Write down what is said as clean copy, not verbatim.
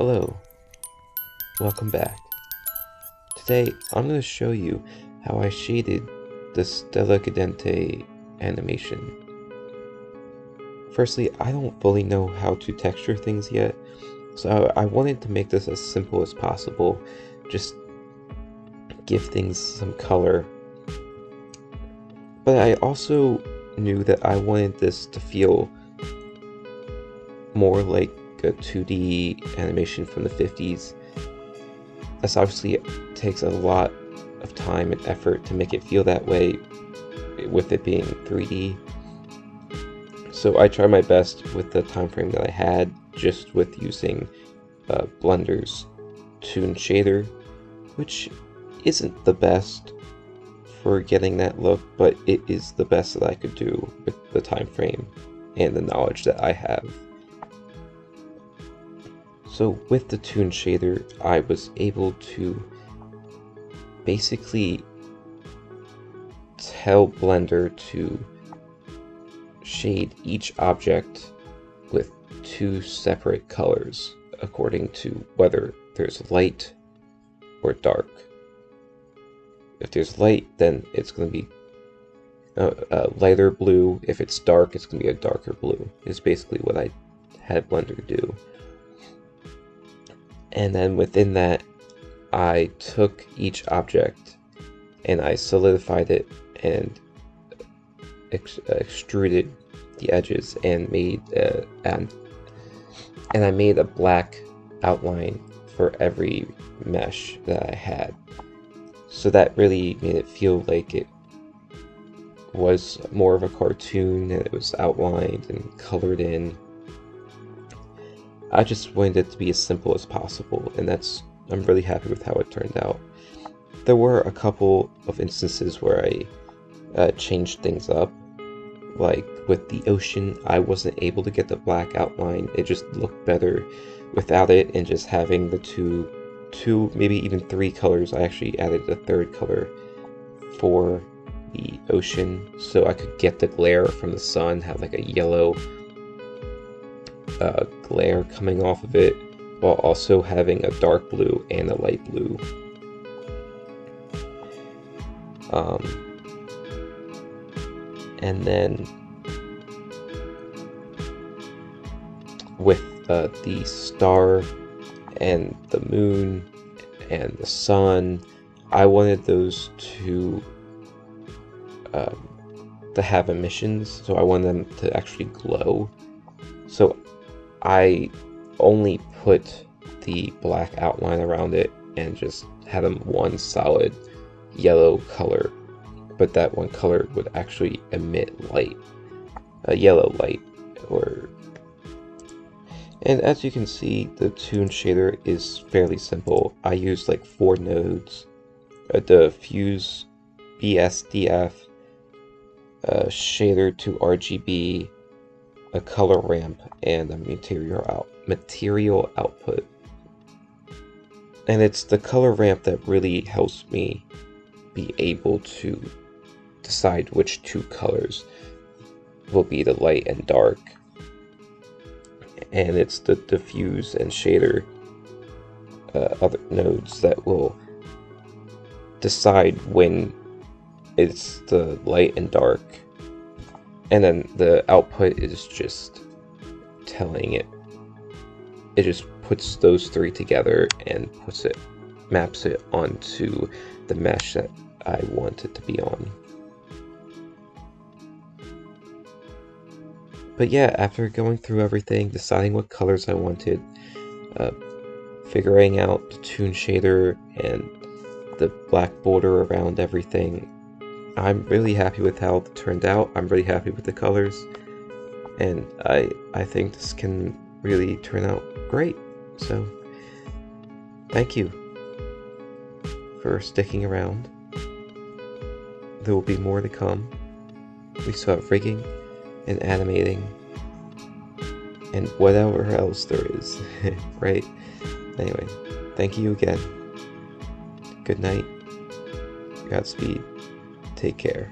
Hello, welcome back. Today I'm going to show you how I shaded the Stella Cadente animation. Firstly, I don't fully know how to texture things yet, so I wanted to make this as simple as possible, just give things some color. But I also knew that I wanted this to feel more like a 2D animation from the 50s. This obviously takes a lot of time and effort to make it feel that way, with it being 3D. So I tried my best with the time frame that I had, just with using Blender's Toon shader, which isn't the best for getting that look, but it is the best that I could do with the time frame and the knowledge that I have. So with the Toon shader, I was able to basically tell Blender to shade each object with two separate colors according to whether there's light or dark. If there's light, then it's going to be a lighter blue. If it's dark, it's going to be a darker blue, is basically what I had Blender do. And then within that, I took each object and I solidified it and extruded the edges and made and I made a black outline for every mesh that I had. So that really made it feel like it was more of a cartoon, and it was outlined and colored in. I just wanted it to be as simple as possible, and I'm really happy with how it turned out. There were a couple of instances where I changed things up, like with the ocean. I wasn't able to get the black outline. It just looked better without it, and just having the two, maybe even three colors. I actually added a third color for the ocean, so I could get the glare from the sun, have like a yellow glare coming off of it, while also having a dark blue and a light blue. And then with the star and the moon and the sun, I wanted those to have emissions, so I wanted them to actually glow. So I only put the black outline around it and just had them one solid yellow color, but that one color would actually emit light, a yellow light. And as you can see, the Toon shader is fairly simple. I used like 4 nodes, a diffuse BSDF, a shader to RGB, a color ramp, and a material output. And it's the color ramp that really helps me be able to decide which 2 colors will be the light and dark. And it's the diffuse and shader other nodes that will decide when it's the light and dark. And then the output is just telling it. It just puts those 3 together and maps it onto the mesh that I want it to be on. But yeah, after going through everything, deciding what colors I wanted, figuring out the Toon shader and the black border around everything, I'm really happy with how it turned out. I'm really happy with the colors, and I think this can really turn out great. So thank you for sticking around. There will be more to come. We still have rigging and animating and whatever else there is, right? Anyway, thank you again. Good night. Godspeed. Take care.